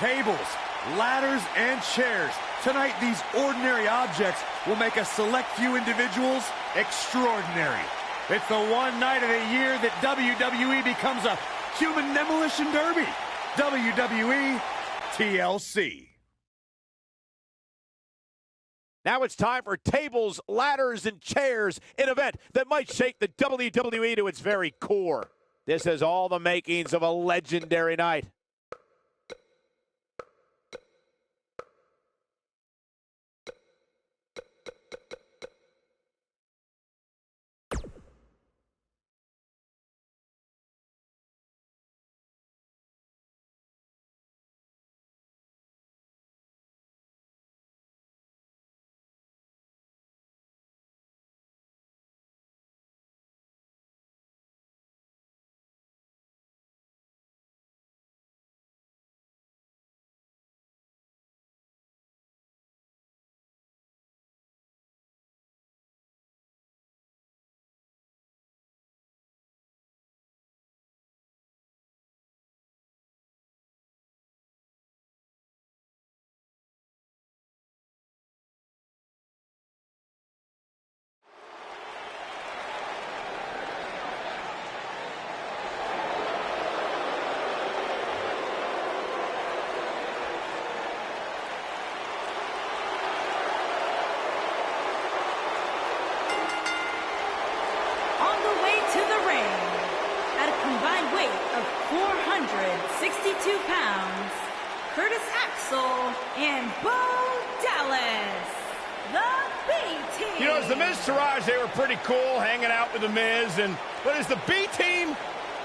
tables, ladders, and chairs. Tonight, these ordinary objects will make a select few individuals extraordinary. It's the one night of the year that WWE becomes a human demolition derby. WWE TLC. Now it's time for tables, ladders, and chairs, an event that might shake the WWE to its very core. This has all the makings of a legendary night. To the ring, at a combined weight of 462 pounds, Curtis Axel and Bo Dallas, the B-Team. You know, as the Miz Taraj, they were pretty cool hanging out with the Miz, but as the B-Team,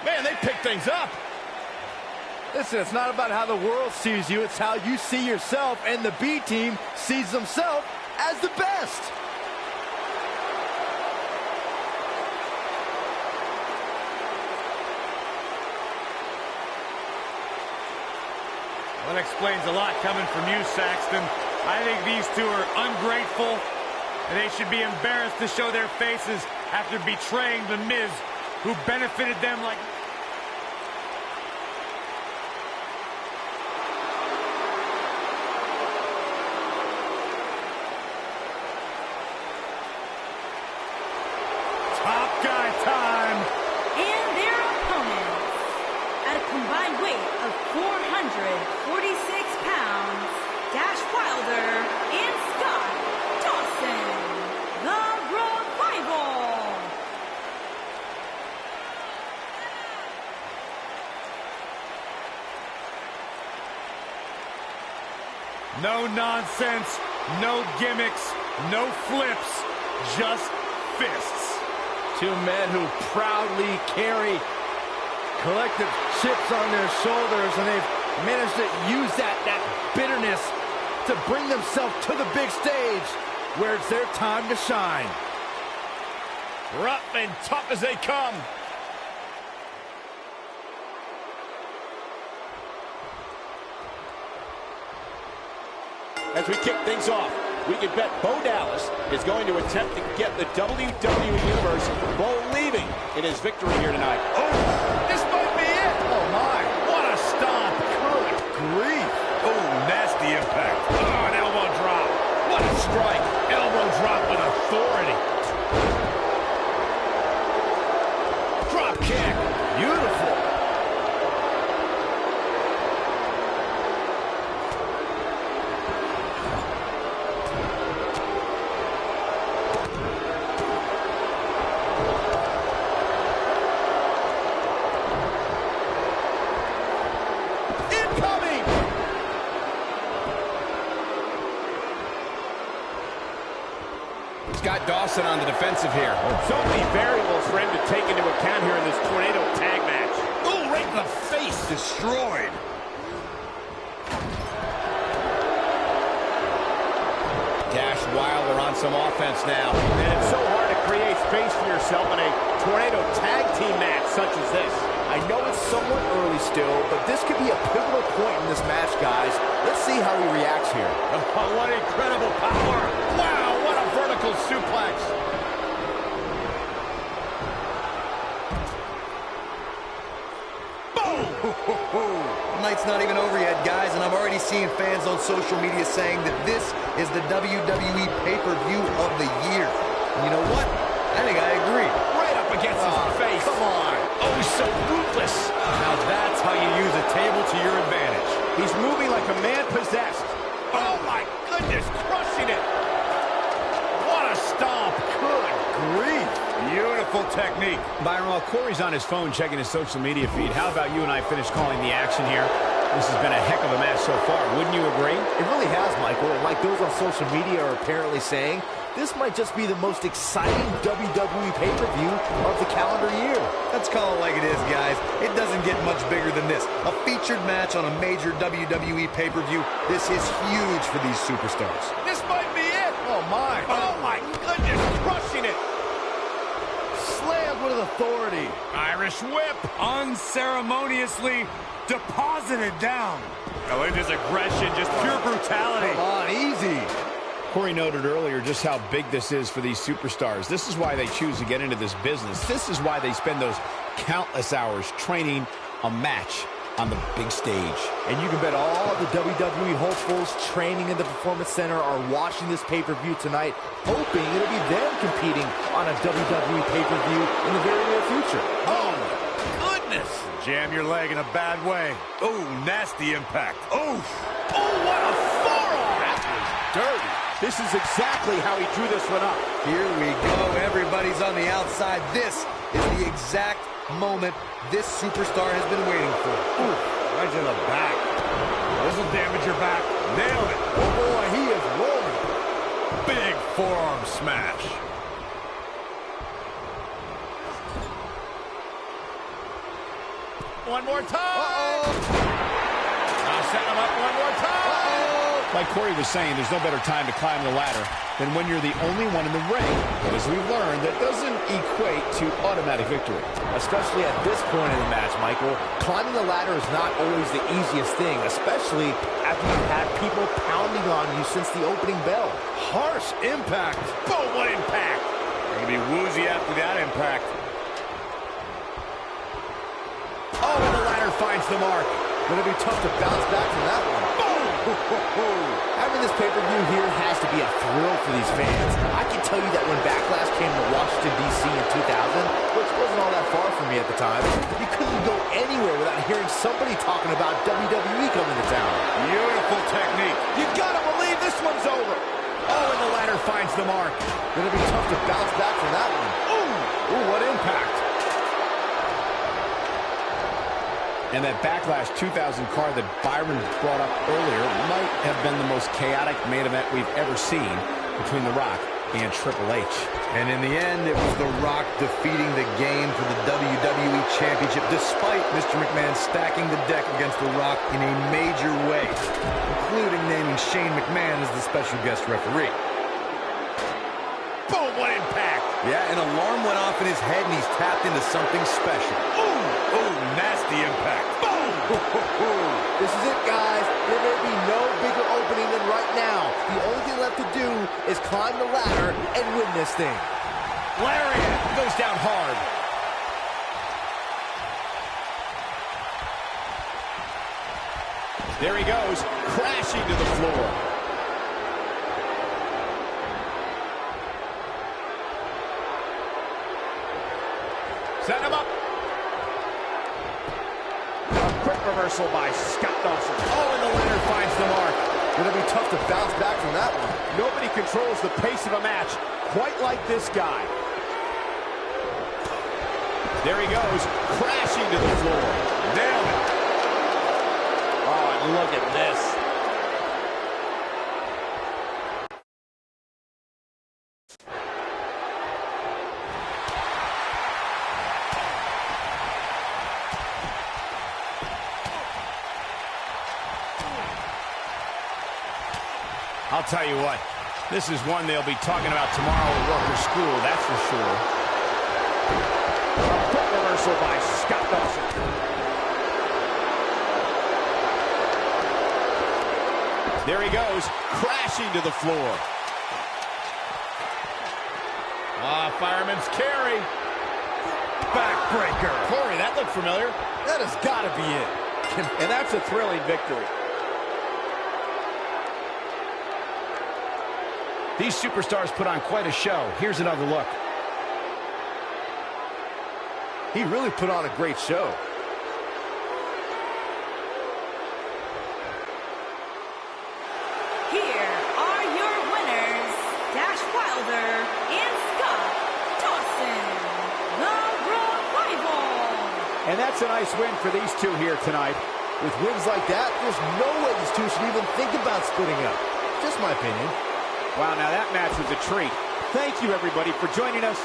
man, they pick things up. Listen, it's not about how the world sees you, it's how you see yourself, and the B-Team sees themselves as the best. Well, that explains a lot coming from you, Saxton. I think these two are ungrateful, and they should be embarrassed to show their faces after betraying The Miz, who benefited them like... Top guy time! And their opponents, at a combined weight of 446 pounds, Dash Wilder and Scott Dawson, the Revival. No nonsense, no gimmicks, no flips, just fists. Two men who proudly carry collective chips on their shoulders, and they've managed to use that bitterness to bring themselves to the big stage where it's their time to shine. Rough and tough as they come. As we kick things off, we can bet Bo Dallas is going to attempt to get the WWE Universe believing in his victory here tonight. Oh, this might be it. Oh, my. What a stomp. Good grief. Oh, nasty impact. Oh, an elbow drop. What a strike. Elbow drop with authority. Drop kick. Beautiful. Scott Dawson on the defensive here. So many variables for him to take into account here in this tornado tag match. Oh, right in the face. Destroyed. Dash Wilder on some offense now. And it's so hard to create space for yourself in a tornado tag team match such as this. I know it's somewhat early still, but this could be a pivotal point in this match, guys. Let's see how he reacts here. Oh, what incredible power! Wow, what a vertical suplex. Boom! The night's not even over yet, guys, and I'm already seeing fans on social media saying that this is the WWE pay-per-view of the year. And you know what? I think I agree. Right up against his face. Come on. Oh, he's so ruthless. Now that's how you use a table to your advantage. He's moving like a man possessed. Oh, my goodness, crushing it. What a stomp. Good grief. Beautiful technique. Byron, while Corey's on his phone checking his social media feed, how about you and I finish calling the action here? This has been a heck of a match so far. Wouldn't you agree? It really has, Michael. And like those on social media are apparently saying, this might just be the most exciting WWE pay-per-view of the calendar year. Let's call it like it is, guys. It doesn't get much bigger than this. A featured match on a major WWE pay-per-view. This is huge for these superstars. This might be it. Oh, my. Oh, my goodness, crushing it. Slammed with authority. Irish whip. Unceremoniously deposited down. Oh, look at his aggression, just pure brutality. Come on, easy. Corey noted earlier just how big this is for these superstars. This is why they choose to get into this business. This is why they spend those countless hours training a match on the big stage. And you can bet all the WWE hopefuls training in the Performance Center are watching this pay-per-view tonight, hoping it'll be them competing on a WWE pay-per-view in the very near future. Oh, my goodness. Jam your leg in a bad way. Oh, nasty impact. Oh, What a forearm. That was dirty. This is exactly how he drew this one up. Here we go. Everybody's on the outside. This is the exact moment this superstar has been waiting for. ooh, right to the back. This will damage your back. Nailed it. Oh, boy, he is rolling. Big forearm smash. One more time. Uh-oh. Now set him up one more time. Like Corey was saying, there's no better time to climb the ladder than when you're the only one in the ring. But as we've learned, that doesn't equate to automatic victory. Especially at this point in the match, Michael. Climbing the ladder is not always the easiest thing, especially after you've had people pounding on you since the opening bell. Harsh impact. Boom, what impact. You're going to be woozy after that impact. Oh, and the ladder finds the mark. Gonna be tough to bounce back from that one. Having this pay-per-view here has to be a thrill for these fans. I can tell you that when Backlash came to Washington, D.C. in 2000, which wasn't all that far from me at the time, you couldn't go anywhere without hearing somebody talking about WWE coming to town. Beautiful technique. You gotta believe this one's over. Oh, and the ladder finds the mark. Gonna be tough to bounce back from that one. Ooh, what impact. And that Backlash 2000 card that Byron brought up earlier might have been the most chaotic main event we've ever seen between The Rock and Triple H. And in the end, it was The Rock defeating the game for the WWE Championship, despite Mr. McMahon stacking the deck against The Rock in a major way, including naming Shane McMahon as the special guest referee. Boom, what impact. Yeah, an alarm went off in his head, and he's tapped into something special. Oh, nasty impact. Boom. This is it, guys. There may be no bigger opening than right now. The only thing left to do is climb the ladder and win this thing. Lariat goes down hard. There he goes, crashing to the floor. Set him up. A quick reversal by Scott Dawson. Oh, and the ladder finds the mark. Gonna be tough to bounce back from that one. Nobody controls the pace of a match quite like this guy. There he goes, crashing to the floor. Nailed it. Oh, and look at this. I'll tell you what, this is one they'll be talking about tomorrow at work or school, that's for sure. A quick reversal by Scott Dawson. There he goes, crashing to the floor. Fireman's carry. Backbreaker. Corey, that That looked familiar. That has got to be it. And that's a thrilling victory. These superstars put on quite a show. Here's another look. He really put on a great show. Here are your winners, Dash Wilder and Scott Dawson, the Revival. And that's a nice win for these two here tonight. With wins like that, there's no way these two should even think about splitting up. Just my opinion. Wow, now that match was a treat. Thank you, everybody, for joining us.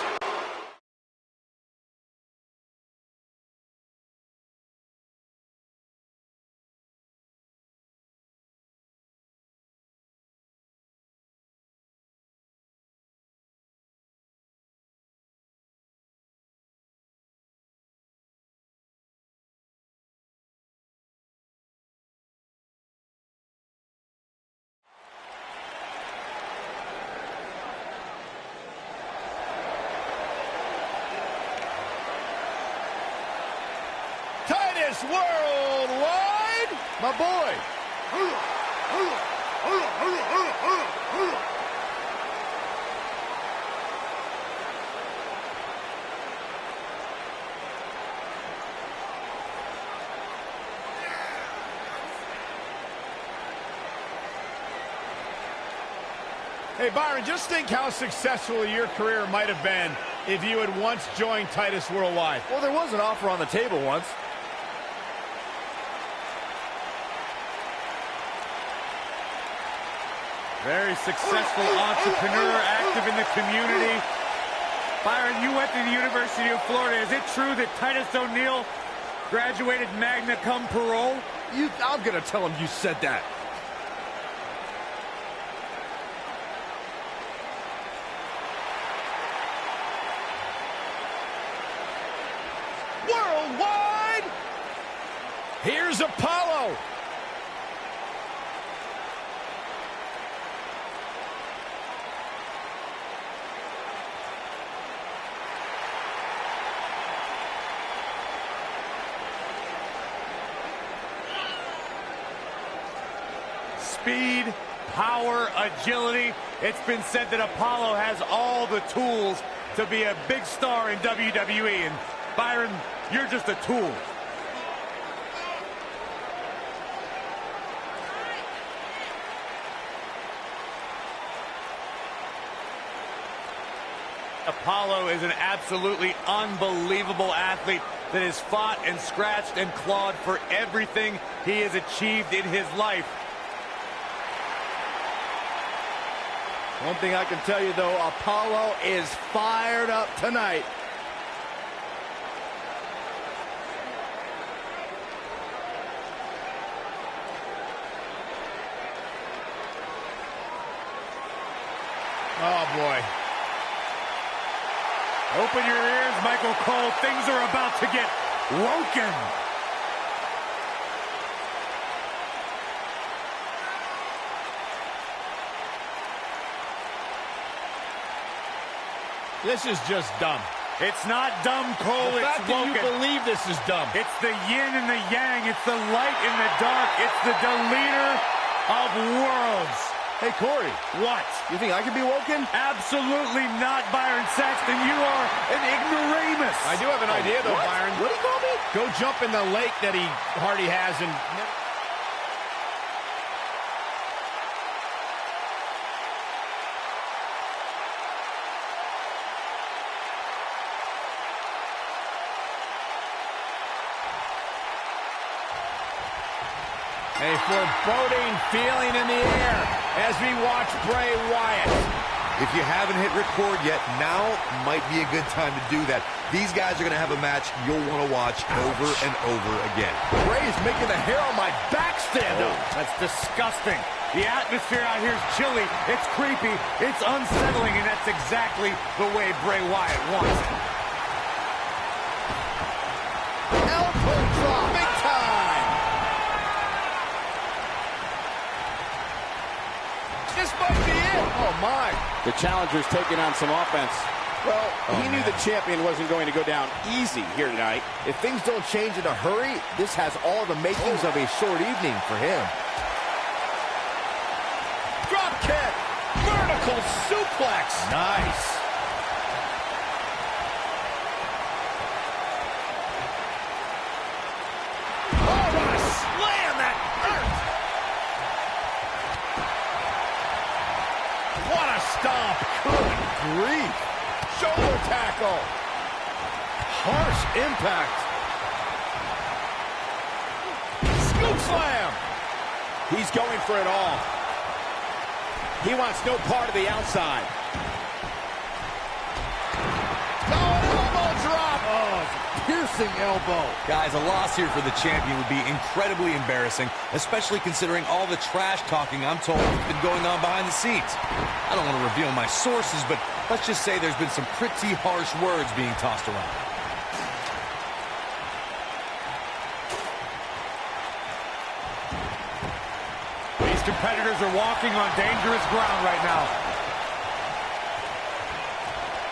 Titus Worldwide, My boy. Hey, Byron, just think how successful your career might have been if you had once joined Titus Worldwide. Well, there was an offer on the table once. Very successful entrepreneur, active in the community. Byron, you went to the University of Florida. Is it true that Titus O'Neil graduated magna cum parole? I'm going to tell him you said that. Worldwide! Here's Apollo. Speed, power, agility. It's been said that Apollo has all the tools to be a big star in WWE. And Byron, you're just a tool. Apollo is an absolutely unbelievable athlete that has fought and scratched and clawed for everything he has achieved in his life. One thing I can tell you, though, Apollo is fired up tonight. Oh, boy. Open your ears, Michael Cole. Things are about to get woken. This is just dumb. It's not dumb, Cole. The It's fact that you woken. believe this is dumb. It's the yin and the yang. It's the light and the dark. It's the deleter of worlds. Hey, Corey. What? You think I could be woken? Absolutely not, Byron Saxton. You are an ignoramus. I do have an idea, though, What? Byron. What do you call me? Go jump in the lake that Hardy has and... A foreboding feeling in the air as we watch Bray Wyatt. If you haven't hit record yet, now might be a good time to do that. These guys are going to have a match you'll want to watch over and over again. Bray's making the hair on my back stand up. That's disgusting. The atmosphere out here is chilly. It's creepy. It's unsettling, and that's exactly the way Bray Wyatt wants it. Elbow drop. Big time. This might be it. Oh, my. The challenger's taking on some offense. Well, he knew the champion wasn't going to go down easy here tonight. If things don't change in a hurry, this has all the makings of a short evening for him. Drop kick. Vertical suplex. Nice. Oh, what a slam that hurt. What a stomp. Good grief. Shoulder tackle. Harsh impact. Scoop slam. He's going for it all. He wants no part of the outside. No, an elbow drop. Oh, piercing elbow. Guys, a loss here for the champion would be incredibly embarrassing, especially considering all the trash talking I'm told has been going on behind the scenes. I don't want to reveal my sources, but let's just say there's been some pretty harsh words being tossed around. These competitors are walking on dangerous ground right now.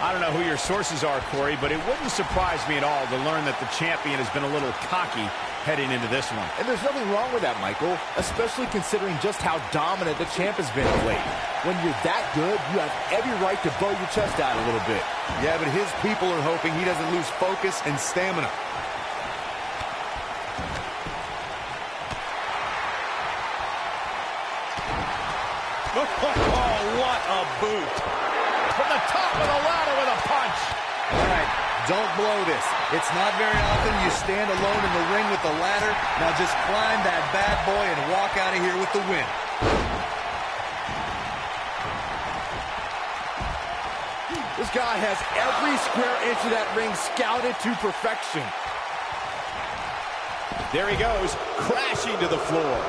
I don't know who your sources are, Corey, but it wouldn't surprise me at all to learn that the champion has been a little cocky heading into this one. And there's nothing wrong with that, Michael, especially considering just how dominant the champ has been of late. When you're that good, you have every right to bow your chest out a little bit. Yeah, but his people are hoping he doesn't lose focus and stamina. Oh, what a boot. From the top of the ladder with a punch. All right, don't blow this. It's not very often you stand alone in the ring with the ladder. Now just climb that bad boy and walk out of here with the win. This guy has every square inch of that ring scouted to perfection. There he goes, crashing to the floor.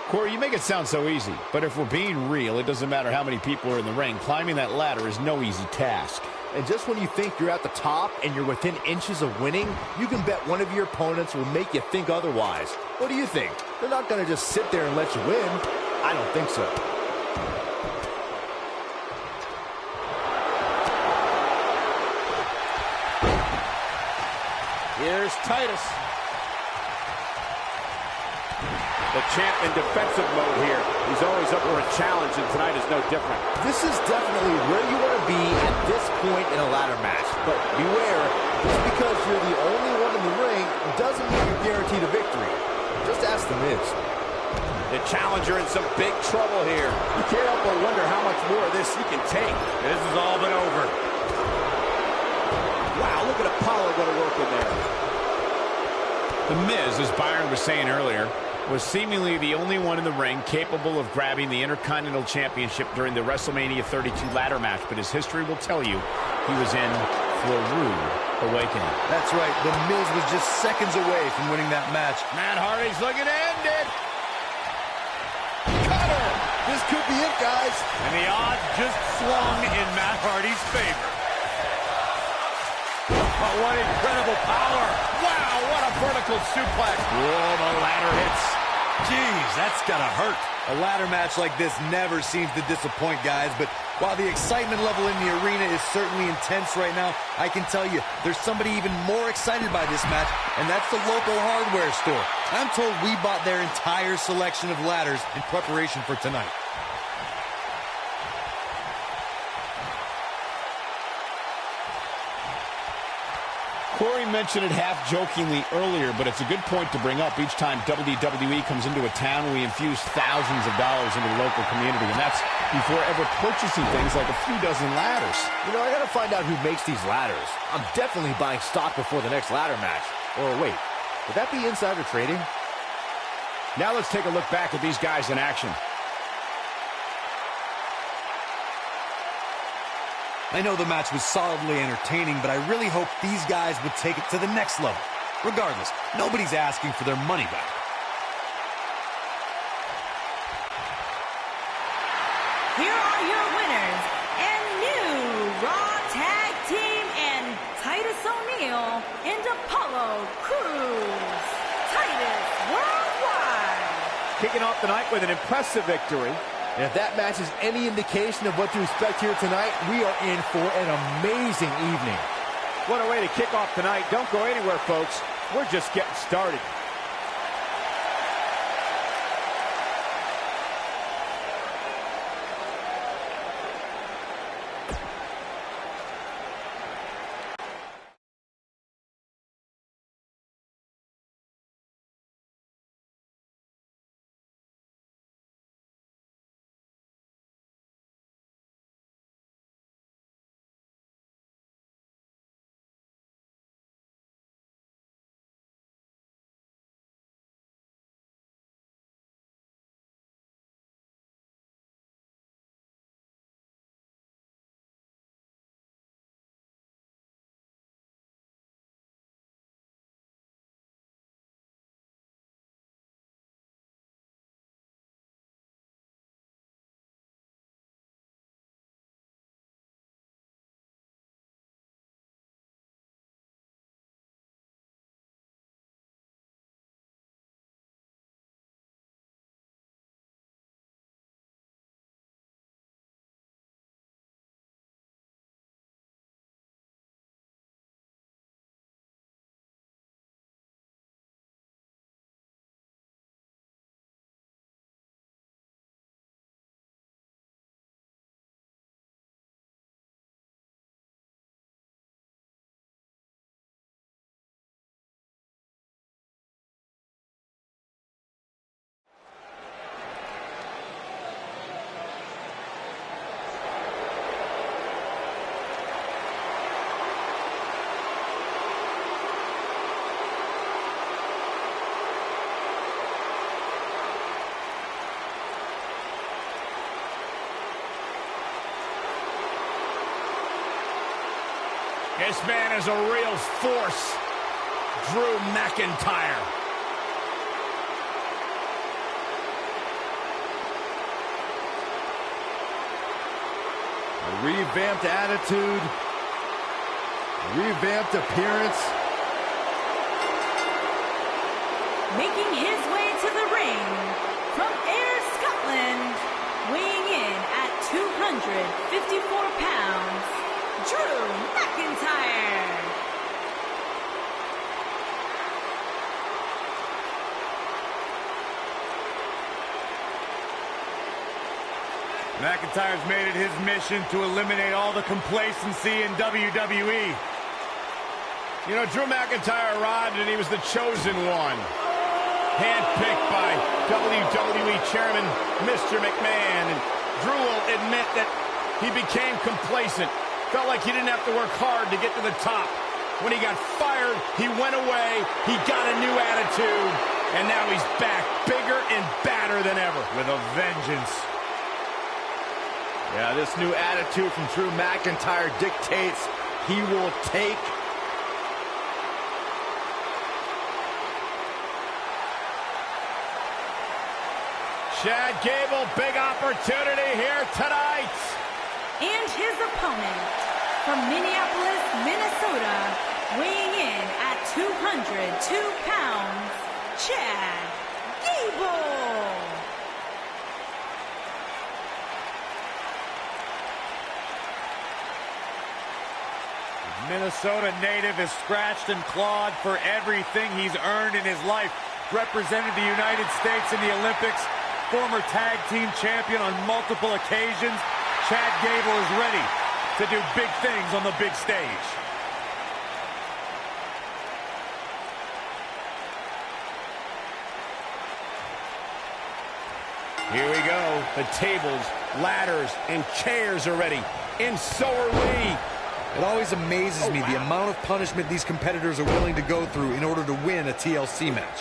Corey, you make it sound so easy, but if we're being real, it doesn't matter how many people are in the ring. Climbing that ladder is no easy task. And just when you think you're at the top and you're within inches of winning, you can bet one of your opponents will make you think otherwise. What do you think? They're not going to just sit there and let you win. I don't think so. Here's Titus. The champ in defensive mode here. He's always up for a challenge, and tonight is no different. This is definitely where you want to be at this point in a ladder match. But beware, just because you're the only one in the ring doesn't mean you're guaranteed a victory. Just ask The Miz. The challenger in some big trouble here. You can't help but wonder how much more of this he can take. This has all been over. Wow, look at Apollo go to work in there. The Miz, as Byron was saying earlier, was seemingly the only one in the ring capable of grabbing the Intercontinental Championship during the WrestleMania 32 ladder match, but his history will tell you he was in for a rude awakening. That's right, The Miz was just seconds away from winning that match. Matt Hardy's looking to end it. Cutter! This could be it, guys. And the odds just swung in Matt Hardy's favor. But what incredible power. Wow, what a vertical suplex. Whoa, the ladder hits. Jeez, that's gotta hurt. A ladder match like this never seems to disappoint, guys, but while the excitement level in the arena is certainly intense right now, I can tell you there's somebody even more excited by this match, and that's the local hardware store. I'm told we bought their entire selection of ladders in preparation for tonight. Corey mentioned it half-jokingly earlier, but it's a good point to bring up. Each time WWE comes into a town, we infuse thousands of dollars into the local community, and that's before ever purchasing things like a few dozen ladders. You know, I got to find out who makes these ladders. I'm definitely buying stock before the next ladder match. Or wait, would that be insider trading? Now let's take a look back at these guys in action. I know the match was solidly entertaining, but I really hope these guys would take it to the next level. Regardless, nobody's asking for their money back. Here are your winners and new Raw Tag Team and Titus O'Neil and Apollo Crews. Titus Worldwide. Kicking off the night with an impressive victory. And if that match is any indication of what to expect here tonight, we are in for an amazing evening. What a way to kick off tonight. Don't go anywhere, folks. We're just getting started. This man is a real force, Drew McIntyre. A revamped attitude, revamped appearance. Making his way to the ring from Ayr, Scotland, weighing in at 254 pounds, Drew McIntyre. McIntyre's made it his mission to eliminate all the complacency in WWE. You know, Drew McIntyre arrived and he was the chosen one. Handpicked by WWE Chairman Mr. McMahon. And Drew will admit that he became complacent. Felt like he didn't have to work hard to get to the top. When he got fired, he went away, he got a new attitude, and now he's back, bigger and badder than ever. With a vengeance. Yeah, this new attitude from Drew McIntyre dictates he will take. Chad Gable, big opportunity here tonight. And his opponent from Minneapolis, Minnesota, weighing in at 202 pounds, Chad Gable. Minnesota native is scratched and clawed for everything he's earned in his life. Represented the United States in the Olympics, former tag team champion on multiple occasions. Chad Gable is ready to do big things on the big stage. Here we go. The tables, ladders, and chairs are ready. And so are we. It always amazes me the amount of punishment these competitors are willing to go through in order to win a TLC match.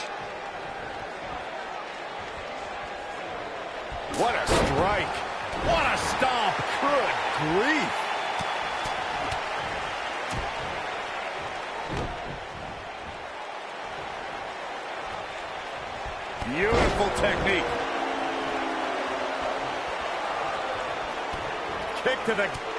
What a strike. What a stomp. Good grief. Beautiful technique. Kick to the...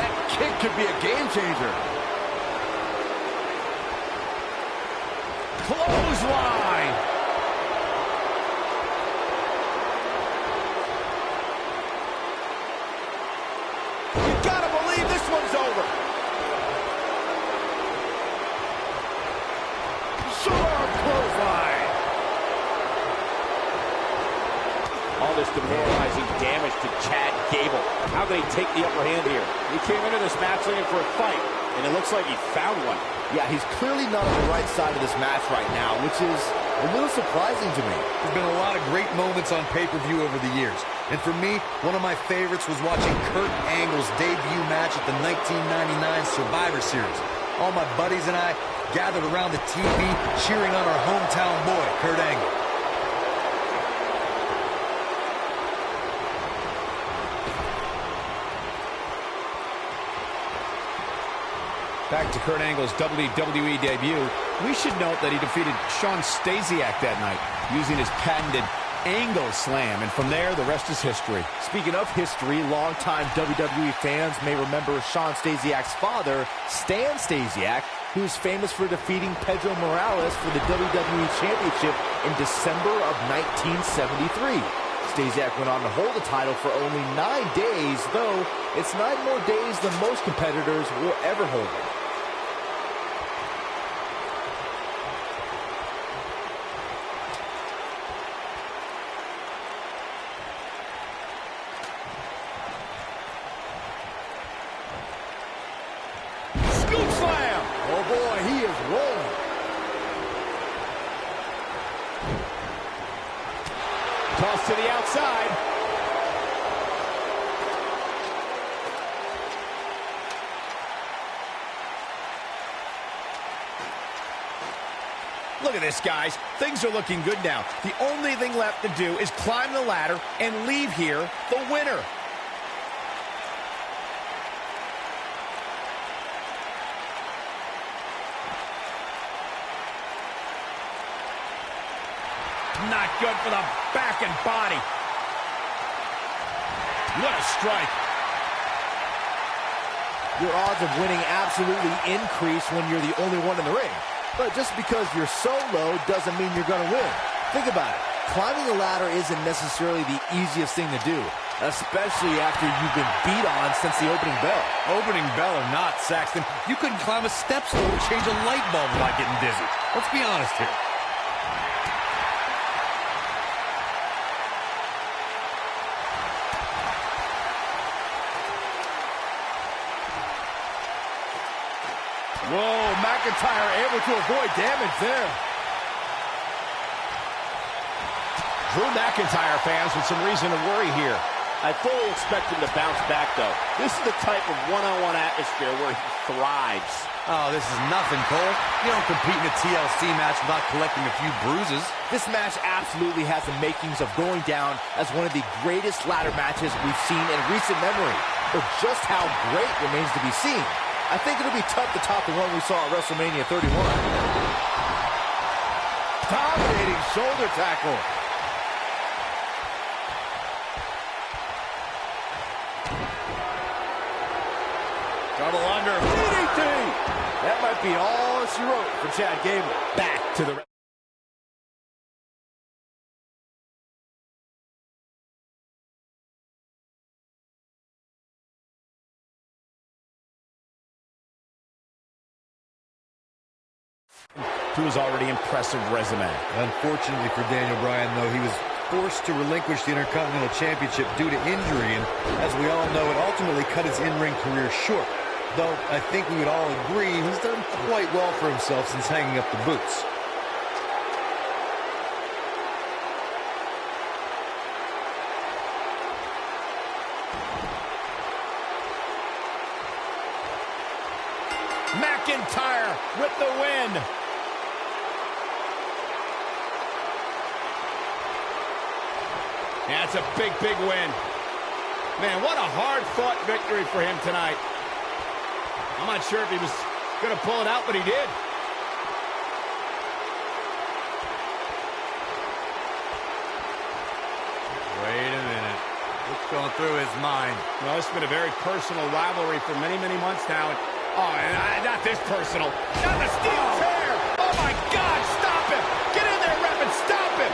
That kick could be a game changer. Clothesline. You gotta believe this one's over. Sure, clothesline. All this demoralizing damage to Chad Gable. How can he take the upper hand here? He came into this match looking for a fight, and it looks like he found one. Yeah, he's clearly not on the right side of this match right now, which is a little surprising to me. There's been a lot of great moments on pay-per-view over the years. And for me, one of my favorites was watching Kurt Angle's debut match at the 1999 Survivor Series. All my buddies and I gathered around the TV cheering on our hometown boy, Kurt Angle. Back to Kurt Angle's WWE debut, we should note that he defeated Shawn Stasiak that night using his patented Angle Slam, and from there, the rest is history. Speaking of history, longtime WWE fans may remember Shawn Stasiak's father, Stan Stasiak, who's famous for defeating Pedro Morales for the WWE Championship in December of 1973. Stasiak went on to hold the title for only 9 days, though it's 9 more days than most competitors will ever hold it. Scoop slam. Oh boy, he is rolling. Toss to the outside. Look at this, guys. Things are looking good now. The only thing left to do is climb the ladder and leave here the winner. Not good for the back and body. What a strike. Your odds of winning absolutely increase when you're the only one in the ring. But just because you're so low doesn't mean you're going to win. Think about it. Climbing the ladder isn't necessarily the easiest thing to do, especially after you've been beat on since the opening bell. Opening bell or not, Saxton, you couldn't climb a step stool or change a light bulb without getting dizzy. Let's be honest here. Whoa, McIntyre able to avoid damage there. Drew McIntyre fans with some reason to worry here. I fully expect him to bounce back, though. This is the type of one-on-one atmosphere where he thrives. Oh, this is nothing, Cole. You don't compete in a TLC match without collecting a few bruises. This match absolutely has the makings of going down as one of the greatest ladder matches we've seen in recent memory. But just how great remains to be seen. I think it'll be tough to top the one we saw at WrestleMania 31. Dominating shoulder tackle. Double under. DDT! That might be all she wrote for Chad Gable. Back to the... to his already impressive resume. Unfortunately for Daniel Bryan, though, he was forced to relinquish the Intercontinental Championship due to injury, and as we all know, it ultimately cut his in-ring career short. Though I think we would all agree he's done quite well for himself since hanging up the boots. McIntyre with the win. Yeah, it's a big, big win. Man, what a hard-fought victory for him tonight. I'm not sure if he was going to pull it out, but he did. Wait a minute. Looks going through his mind. Well, this has been a very personal rivalry for many, many months now. And, not this personal. Not the steel chair. Oh, my God. Stop him. Get in there, ref, and stop him.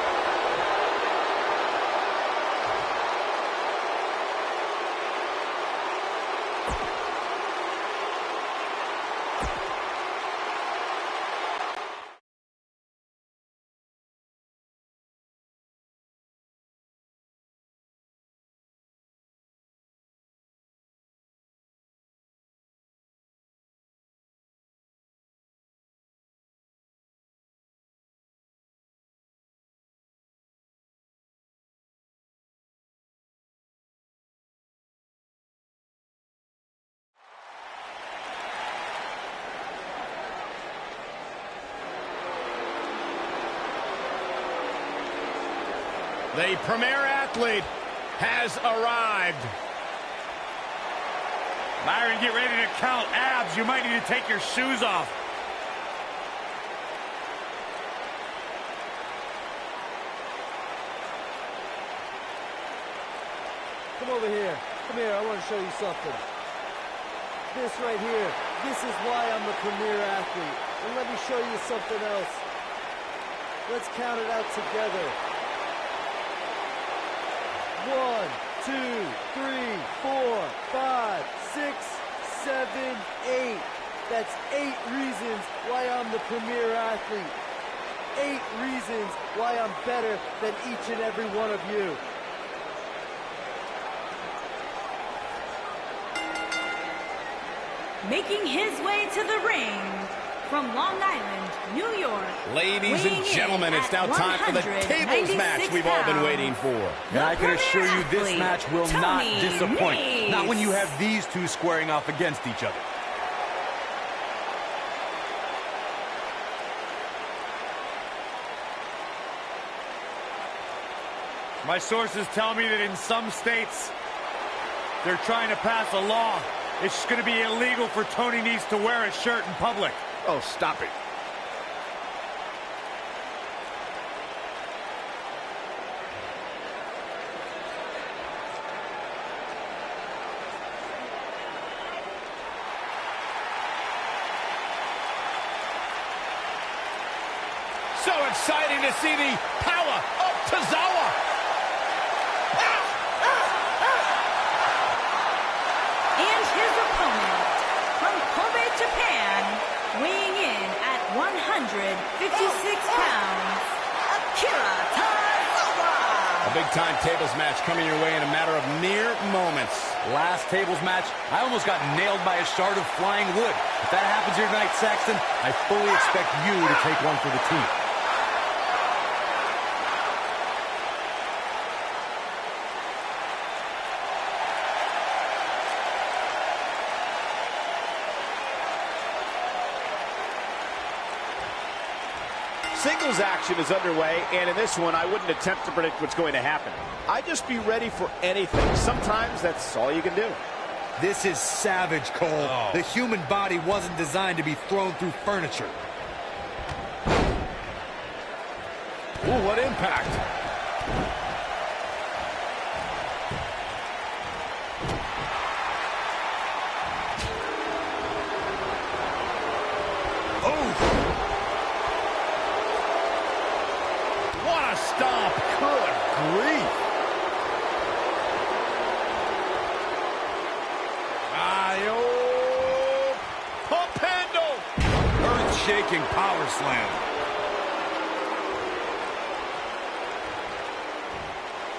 The premier athlete has arrived. Byron, get ready to count abs. You might need to take your shoes off. Come over here. Come here, I want to show you something. This right here, this is why I'm the premier athlete. And let me show you something else. Let's count it out together. 1, 2, 3, 4, 5, 6, 7, 8. That's 8 reasons why I'm the premier athlete. 8 reasons why I'm better than each and every one of you. Making his way to the ring from Long Island, New York. Ladies and gentlemen, it's now time for the tables match we've all been waiting for. And I can assure you this match will not disappoint. Not when you have these two squaring off against each other. My sources tell me that in some states, they're trying to pass a law. It's going to be illegal for Tony Nese to wear a shirt in public. Oh, stop it. So exciting to see the power of Tozawa. And his opponent from Kobe, Japan, weighing in at 156 pounds, Akira Tozawa. A big-time tables match coming your way in a matter of mere moments. Last tables match, I almost got nailed by a shard of flying wood. If that happens here tonight, Saxton, I fully expect you to take one for the team. Singles action is underway, and in this one, I wouldn't attempt to predict what's going to happen. I'd just be ready for anything. Sometimes that's all you can do. This is savage, Cole. Oh. The human body wasn't designed to be thrown through furniture. Ooh, what impact. Stomp. Good grief. Pump handle. Earth-shaking power slam.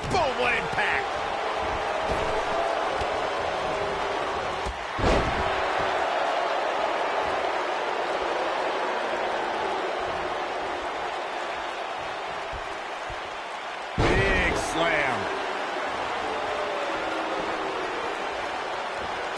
Boom, what impact. Slam.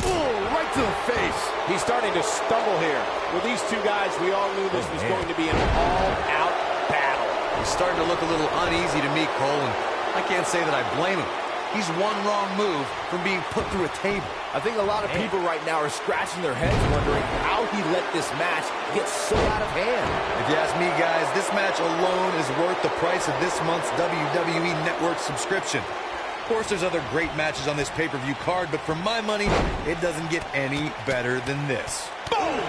Ooh, right to the face. He's starting to stumble here. With these two guys, we all knew this was going to be an all-out battle. He's starting to look a little uneasy to me, Cole, and I can't say that I blame him. He's one wrong move from being put through a table. I think a lot of people right now are scratching their heads wondering how he let this match get so out of hand. If you ask me, guys, this match alone is worth the price of this month's WWE Network subscription. Of course, there's other great matches on this pay-per-view card, but for my money, it doesn't get any better than this. Boom!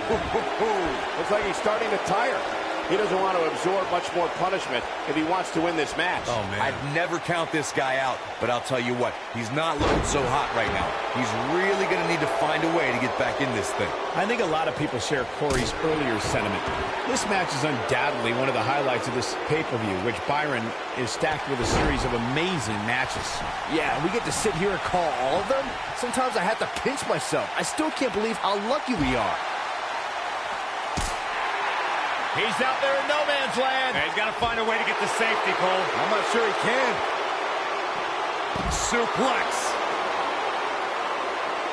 Looks like he's starting to tire. He doesn't want to absorb much more punishment if he wants to win this match. Oh, man. I'd never count this guy out, but I'll tell you what, he's not looking so hot right now. He's really going to need to find a way to get back in this thing. I think a lot of people share Corey's earlier sentiment. This match is undoubtedly one of the highlights of this pay-per-view, which Byron is stacked with a series of amazing matches. Yeah, we get to sit here and call all of them. Sometimes I have to pinch myself. I still can't believe how lucky we are. He's out there in no man's land. And he's got to find a way to get to safety, Cole. I'm not sure he can. Suplex.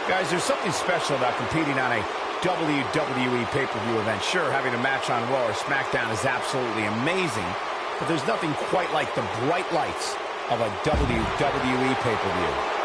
Guys, there's something special about competing on a WWE pay-per-view event. Sure, having a match on Raw or SmackDown is absolutely amazing, but there's nothing quite like the bright lights of a WWE pay-per-view.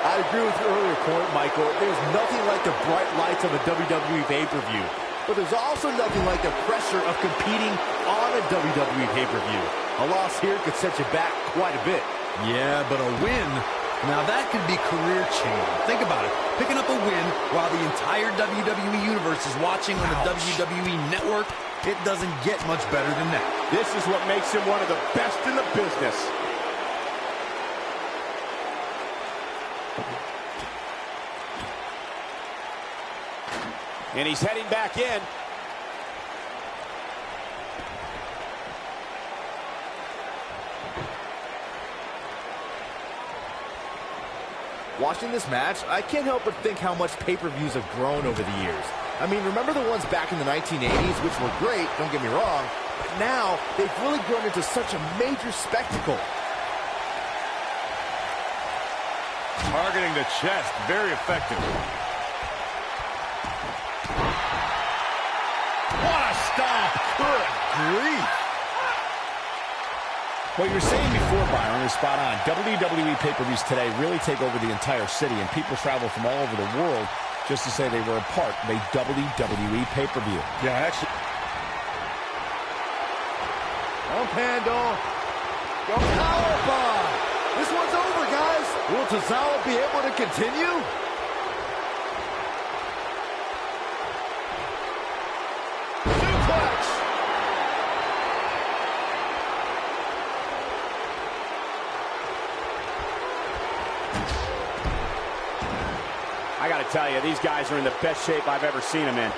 I agree with your earlier point, Michael. There's nothing like the bright lights of a WWE pay-per-view. But there's also nothing like the pressure of competing on a WWE pay-per-view. A loss here could set you back quite a bit. Yeah, but a win, now that could be career-changing. Think about it. Picking up a win while the entire WWE Universe is watching on the WWE Network, it doesn't get much better than that. This is what makes him one of the best in the business. And he's heading back in. Watching this match, I can't help but think how much pay-per-views have grown over the years. I mean, remember the ones back in the 1980s, which were great, don't get me wrong, but now they've really grown into such a major spectacle. Targeting the chest, very effective. What a stop! Good grief! What you were saying before, Byron, is spot on. WWE pay-per-views today really take over the entire city, and people travel from all over the world just to say they were a part of a WWE pay-per-view. Yeah, actually. Jump handle. Go powerbomb. This one's over, guys. Will Tozawa be able to continue? I got to tell you, these guys are in the best shape I've ever seen them in.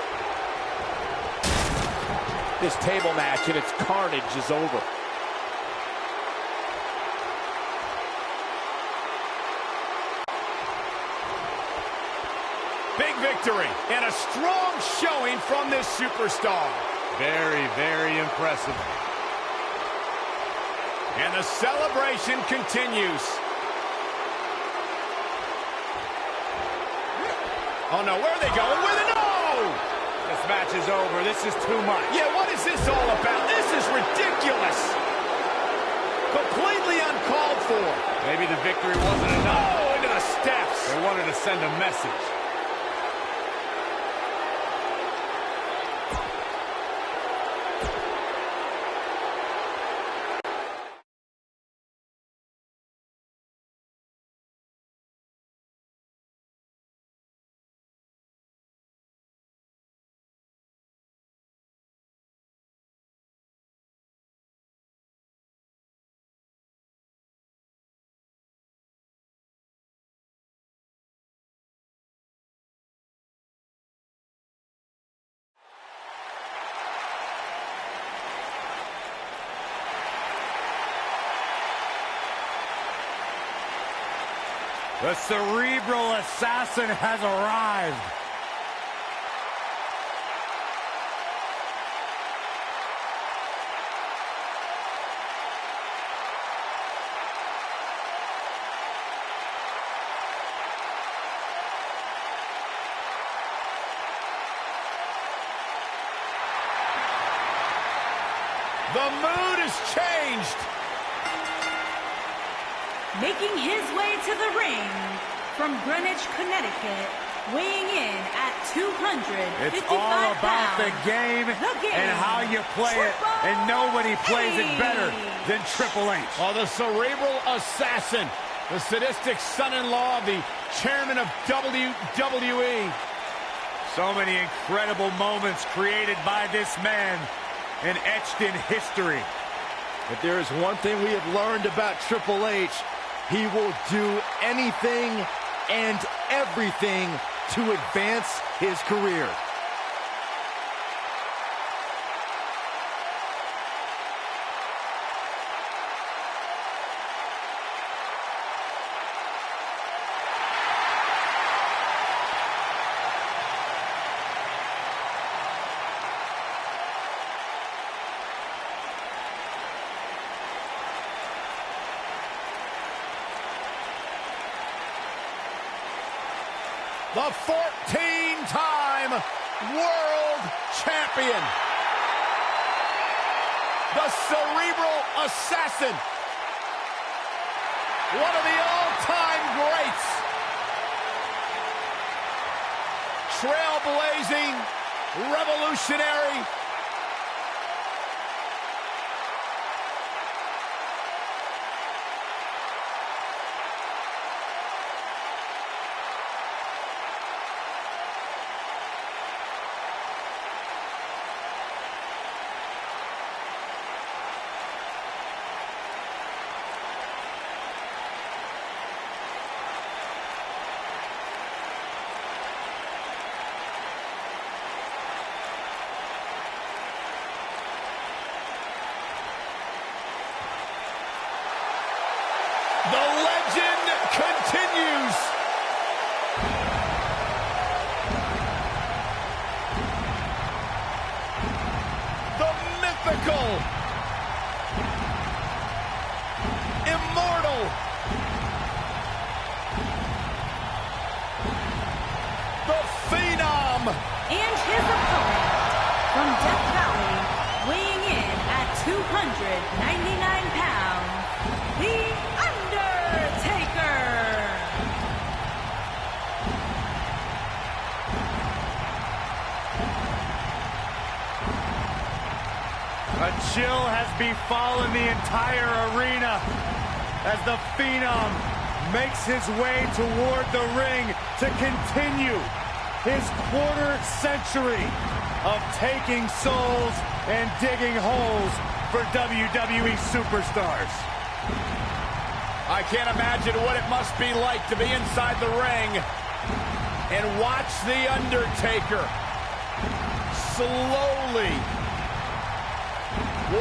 This table match and its carnage is over. Big victory and a strong showing from this superstar. Very, very impressive. And the celebration continues. Oh no, where are they going? Where are they? No! This match is over. This is too much. Yeah, what is this all about? This is ridiculous. Completely uncalled for. Maybe the victory wasn't enough. Oh, into the steps. They wanted to send a message. The cerebral assassin has arrived. The mood has changed. Making his way to the ring from Greenwich, Connecticut, weighing in at 255 It's all about pounds, the game and how you play it, and nobody plays it better than Triple H. Oh, the cerebral assassin, the sadistic son-in-law of the chairman of WWE. So many incredible moments created by this man and etched in history. If there is one thing we have learned about Triple H, he will do anything and everything to advance his career. The 14-time world champion. The cerebral assassin. One of the all-time greats. Trailblazing, revolutionary. The legend continues. The mythical, immortal, the phenom. And his opponent from Death Valley, weighing in at 299 pounds, The Undertaker. A chill has befallen the entire arena as the Phenom makes his way toward the ring to continue his quarter century of taking souls and digging holes for WWE superstars. I can't imagine what it must be like to be inside the ring and watch The Undertaker slowly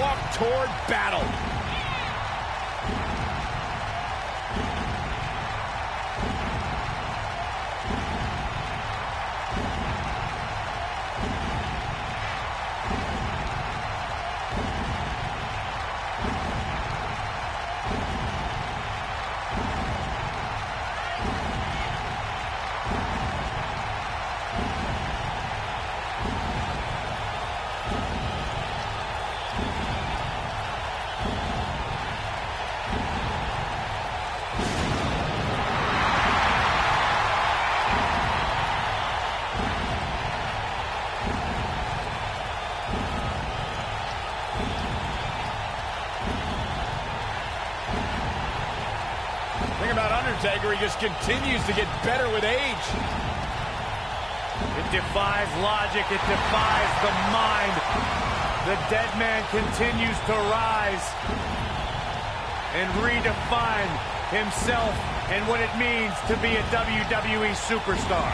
walk toward battle. The thing about Undertaker, he just continues to get better with age. It defies logic, it defies the mind. The dead man continues to rise and redefine himself and what it means to be a WWE superstar.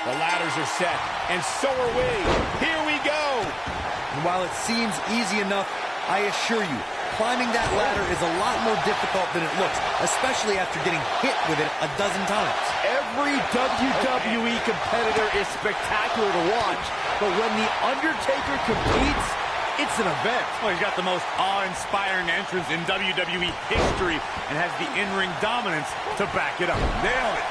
The ladders are set, and so are we. Here we go. And while it seems easy enough, I assure you, climbing that ladder is a lot more difficult than it looks, especially after getting hit with it a dozen times. Every WWE competitor is spectacular to watch, but when The Undertaker competes, It's an event. Well, he's got the most awe-inspiring entrance in WWE history and has the in-ring dominance to back it up. Nailed it.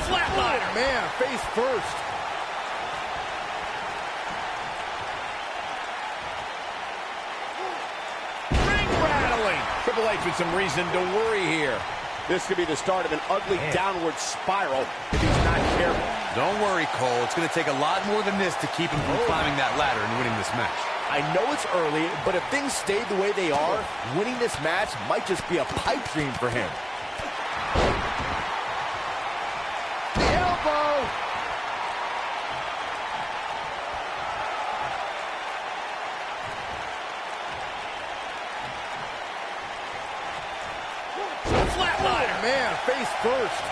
Flatliner. Oh, man, face first. Ring rattling. Triple H with some reason to worry here. This could be the start of an ugly downward spiral if he's not careful. Don't worry, Cole. It's going to take a lot more than this to keep him from climbing that ladder and winning this match. I know it's early, but if things stay the way they are, winning this match might just be a pipe dream for him. The elbow! Flatliner. Oh, man, face first.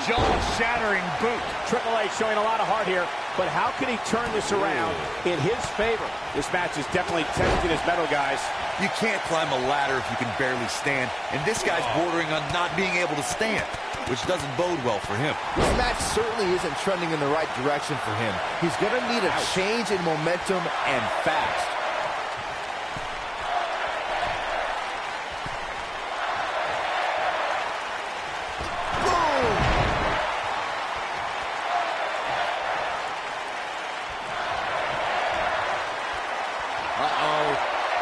Jaw-shattering boot. Triple H showing a lot of heart here, but how can he turn this around in his favor? This match is definitely testing his metal, guys. You can't climb a ladder if you can barely stand, and this guy's bordering on not being able to stand, which doesn't bode well for him. This match certainly isn't trending in the right direction for him. He's going to need a change in momentum and fast.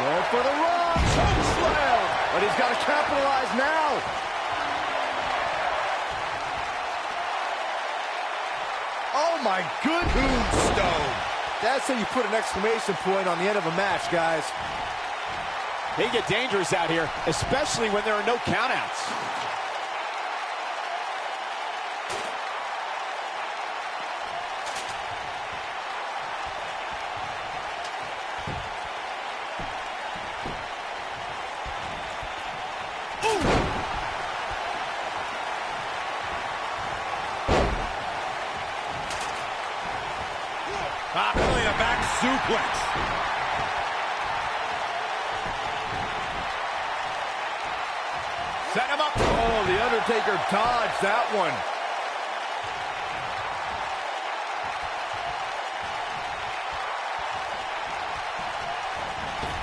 Going for the run. Choke slam. But he's got to capitalize now. Oh, my goodness. Tombstone. That's how you put an exclamation point on the end of a match, guys. They get dangerous out here, especially when there are no countouts. Really a back suplex. Set him up. Oh, The Undertaker dodged that one.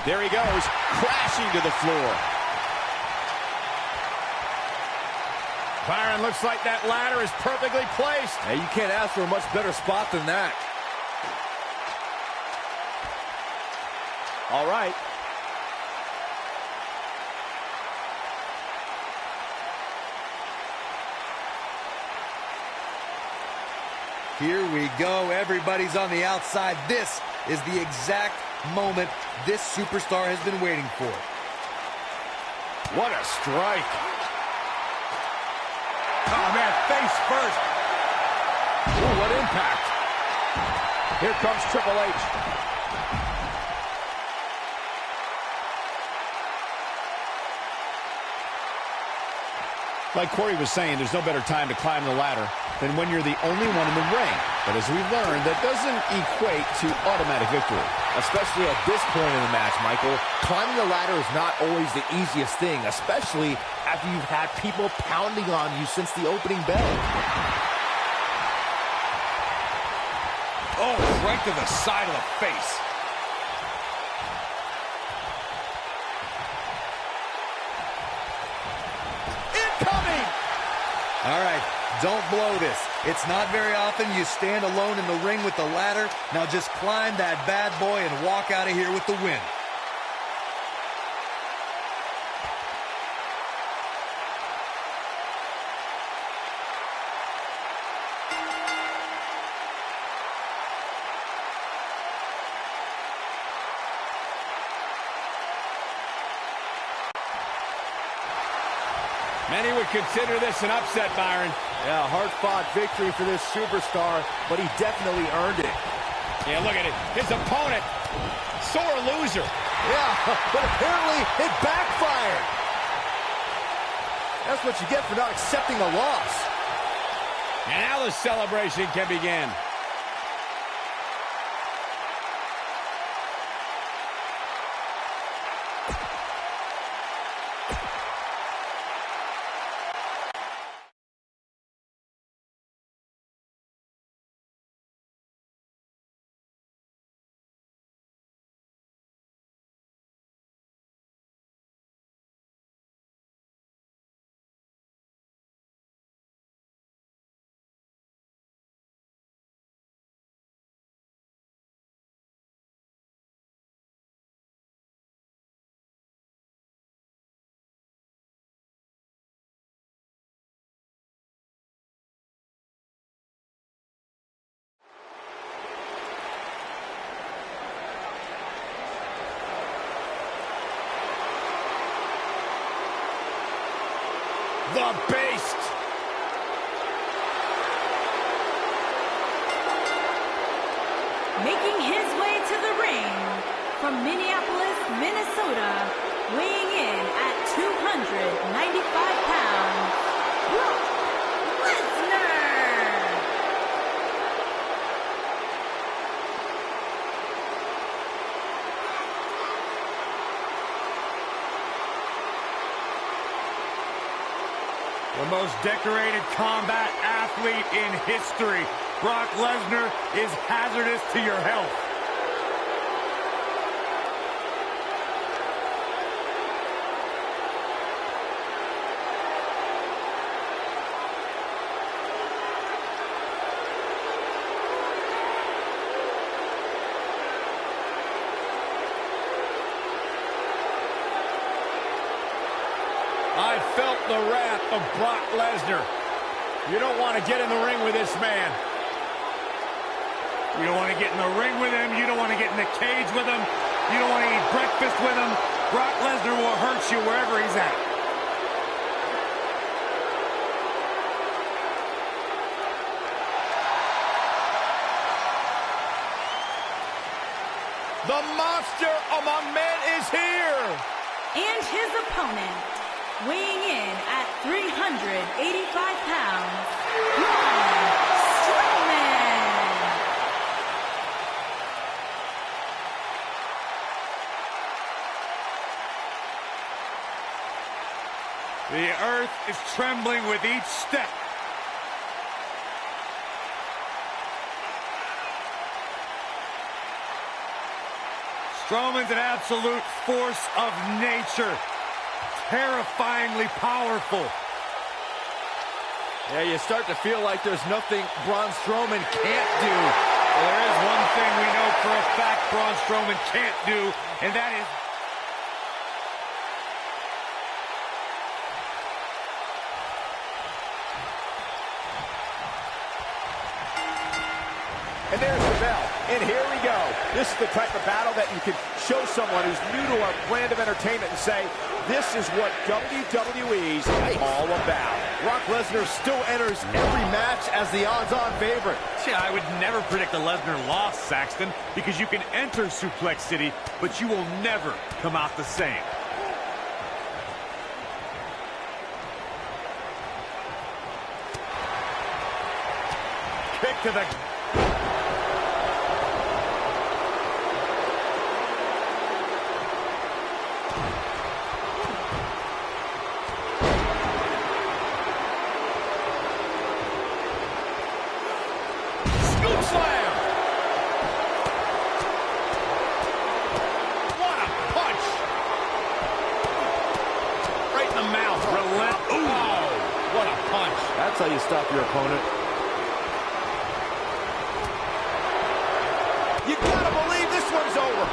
There he goes, crashing to the floor. Byron, looks like that ladder is perfectly placed. Hey, you can't ask for a much better spot than that. All right. Here we go. Everybody's on the outside. This is the exact moment this superstar has been waiting for. What a strike. Oh, man, face first. Ooh, what impact. Here comes Triple H. Like Corey was saying, there's no better time to climb the ladder than when you're the only one in the ring. But as we've learned, that doesn't equate to automatic victory. Especially at this point in the match, Michael. Climbing the ladder is not always the easiest thing, especially after you've had people pounding on you since the opening bell. Oh, right to the side of the face. Incoming! All right, don't blow this. It's not very often you stand alone in the ring with the ladder. Now just climb that bad boy and walk out of here with the win. Many would consider this an upset, Byron. Yeah, a hard-fought victory for this superstar, but he definitely earned it. Yeah, look at it. His opponent, sore loser. Yeah, but apparently it backfired. That's what you get for not accepting a loss. And now the celebration can begin. The Beast. Making his way to the ring from Minneapolis, Minnesota, weighing in at 295 pounds, Brock Lesnar. The most decorated combat athlete in history. Brock Lesnar is hazardous to your health. I felt the wrath of Brock Lesnar. You don't want to get in the ring with this man. You don't want to get in the ring with him. You don't want to get in the cage with him. You don't want to eat breakfast with him. Brock Lesnar will hurt you wherever he's at. The monster among men is here. And his opponent, weighing in at 385 pounds, Braun Strowman. The earth is trembling with each step. Strowman's an absolute force of nature. Terrifyingly powerful. Yeah, you start to feel like there's nothing Braun Strowman can't do. Well, there is one thing we know for a fact Braun Strowman can't do, and that is... And there's the bell. And here we go. This is the type of battle that you can show someone who's new to our brand of entertainment and say, this is what WWE's all about. Brock Lesnar still enters every match as the odds-on favorite. Yeah, I would never predict a Lesnar loss, Saxton, because you can enter Suplex City, but you will never come out the same. Kick to the... Slam! What a punch! Right in the mouth. Ooh. Oh, what a punch. That's how you stop your opponent. You gotta believe this one's over.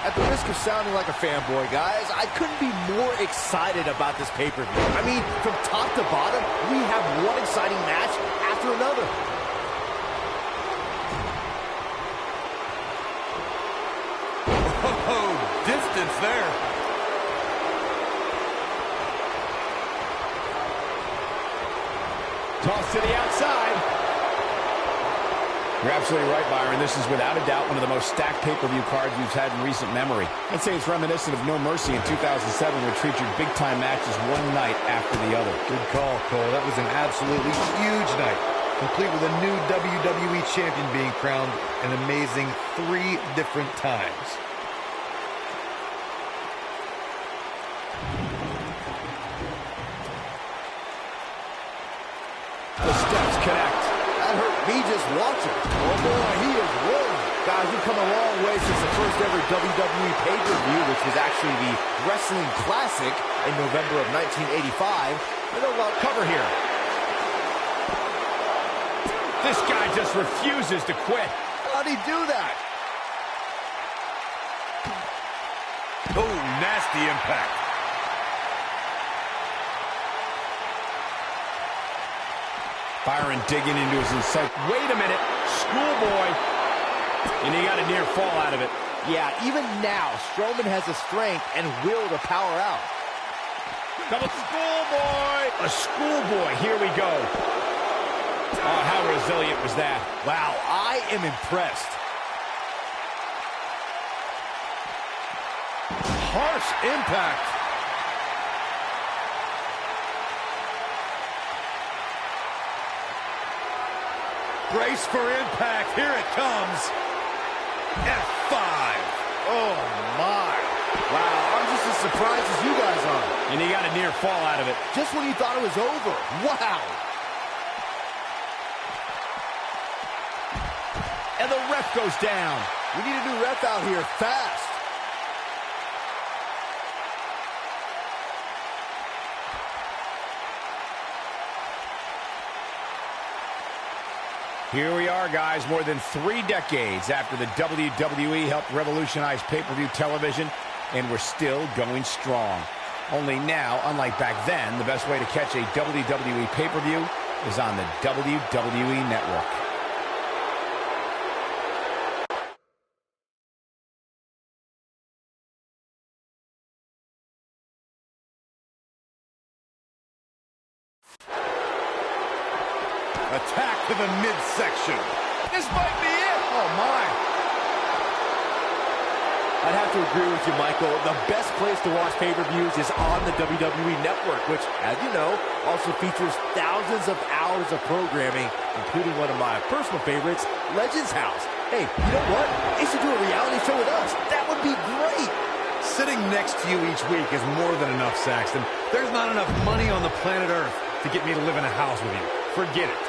At the risk of sounding like a fanboy, guys, I couldn't be more excited about this pay-per-view. I mean, from top to bottom, we have one exciting match after another. Oh, distance there. Toss to the outside. You're absolutely right, Byron. This is without a doubt one of the most stacked pay-per-view cards we've had in recent memory. I'd say it's reminiscent of No Mercy in 2007, which featured big-time matches one night after the other. Good call, Cole. That was an absolutely huge night, complete with a new WWE champion being crowned an amazing 3 different times. The steps connect. That hurt me just watching. Oh boy, he is rolling. Guys, we've come a long way since the first ever WWE pay-per-view, which was actually the Wrestling Classic in November of 1985. And a lot cover here. This guy just refuses to quit. How'd he do that? Oh, nasty impact. Byron digging into his insight. Wait a minute. Schoolboy. And he got a near fall out of it. Yeah, even now, Strowman has the strength and will to power out. Double schoolboy. A schoolboy. Here we go. Oh, how resilient was that? Wow, I am impressed. Harsh impact. Brace for impact. Here it comes. F5. Oh, my. Wow, I'm just as surprised as you guys are. And he got a near fall out of it. Just when you thought it was over. Wow. And the ref goes down. We need a new ref out here fast. Here we are, guys, more than 3 decades after the WWE helped revolutionize pay-per-view television, and we're still going strong. Only now, unlike back then, the best way to catch a WWE pay-per-view is on the WWE Network. Attack to the midsection. This might be it. Oh, my. I'd have to agree with you, Michael. The best place to watch pay-per-views is on the WWE Network, which, as you know, also features thousands of hours of programming, including one of my personal favorites, Legends House. Hey, you know what? They should do a reality show with us. That would be great. Sitting next to you each week is more than enough, Saxton. There's not enough money on the planet Earth to get me to live in a house with you. Forget it.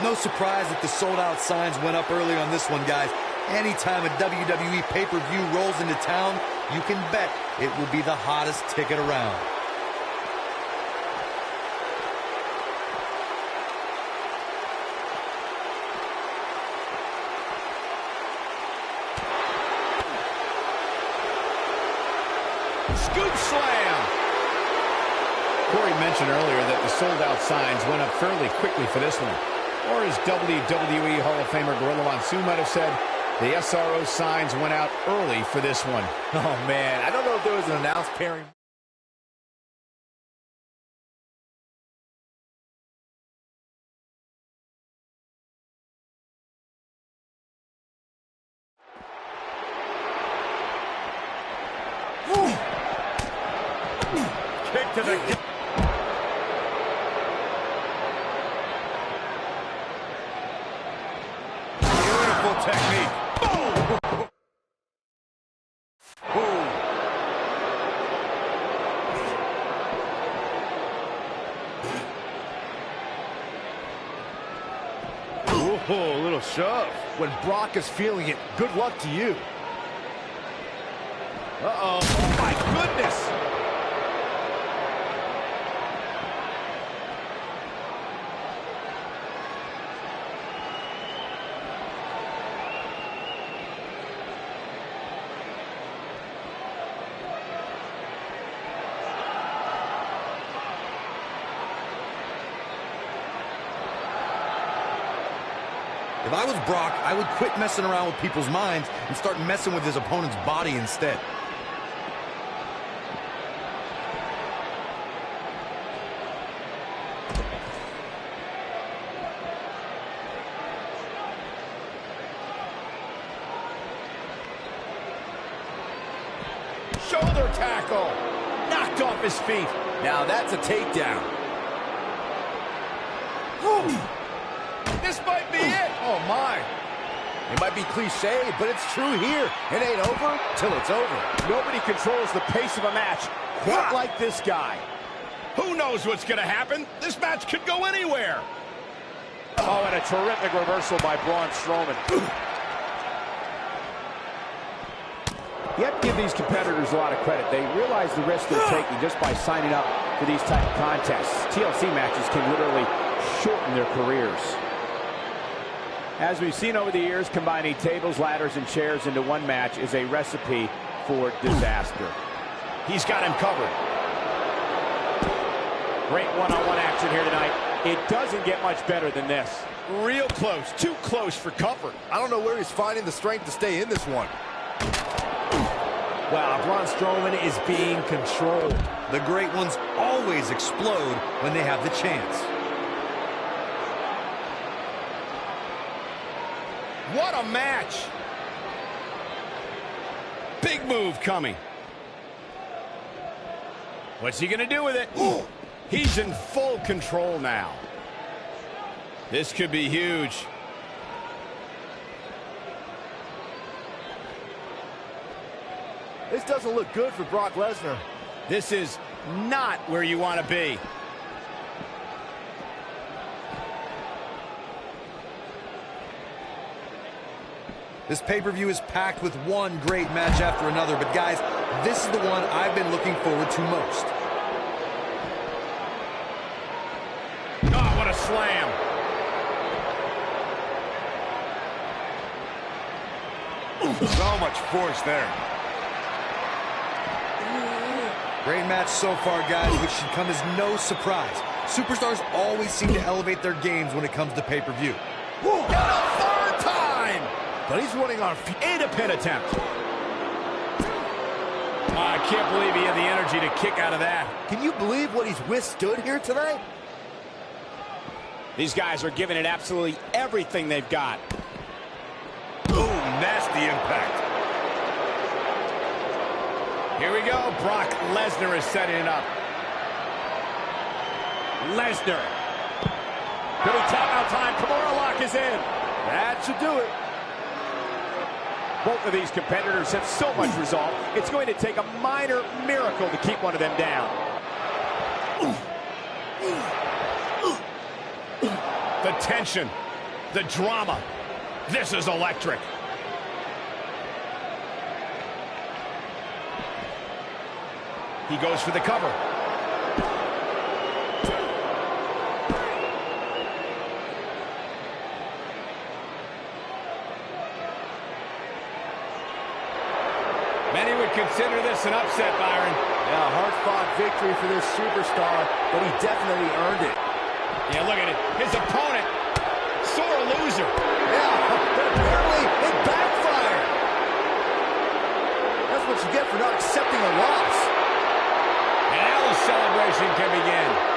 No surprise that the sold-out signs went up early on this one, guys. Anytime a WWE pay-per-view rolls into town, you can bet it will be the hottest ticket around. Scoop slam. Corey mentioned earlier that the sold-out signs went up fairly quickly for this one. Or as WWE Hall of Famer Gorilla Monsoon might have said, the SRO signs went out early for this one. Oh, man. I don't know if there was an announced pairing. Kick to the... technique. Boom! Ooh, a little shove. When Brock is feeling it, good luck to you. Uh-oh. Oh, my goodness. If I was Brock, I would quit messing around with people's minds and start messing with his opponent's body instead. Shoulder tackle. Knocked off his feet. Now that's a takedown. This might be it. Oh, my. It might be cliche, but it's true here. It ain't over till it's over. Nobody controls the pace of a match quite like this guy. Who knows what's going to happen? This match could go anywhere. Oh, and a terrific reversal by Braun Strowman. You have to give these competitors a lot of credit. They realize the risk they're taking just by signing up for these type of contests. TLC matches can literally shorten their careers. As we've seen over the years, combining tables, ladders, and chairs into one match is a recipe for disaster. He's got him covered. Great one-on-one action here tonight. It doesn't get much better than this. Real close, too close for comfort. I don't know where he's finding the strength to stay in this one. Wow, Braun Strowman is being controlled. The great ones always explode when they have the chance. What a match! Big move coming. What's he gonna do with it? He's in full control now. This could be huge. This doesn't look good for Brock Lesnar. This is not where you want to be. This pay-per-view is packed with one great match after another, but guys, this is the one I've been looking forward to most. Oh, what a slam. So much force there. Great match so far, guys, which should come as no surprise. Superstars always seem to elevate their games when it comes to pay-per-view. Got a third time! But he's running on a pin attempt. I can't believe he had the energy to kick out of that. Can you believe what he's withstood here tonight? These guys are giving it absolutely everything they've got. Ooh, nasty impact. Here we go. Brock Lesnar is setting it up. Lesnar. Could be timeout time. Kimura lock is in. That should do it. Both of these competitors have so much resolve, it's going to take a minor miracle to keep one of them down. The tension, the drama. This is electric. He goes for the cover. Many would consider this an upset, Byron. Yeah, hard-fought victory for this superstar, but he definitely earned it. Yeah, look at it. His opponent, sore loser. Yeah, but apparently it backfired. That's what you get for not accepting a loss. And now the celebration can begin.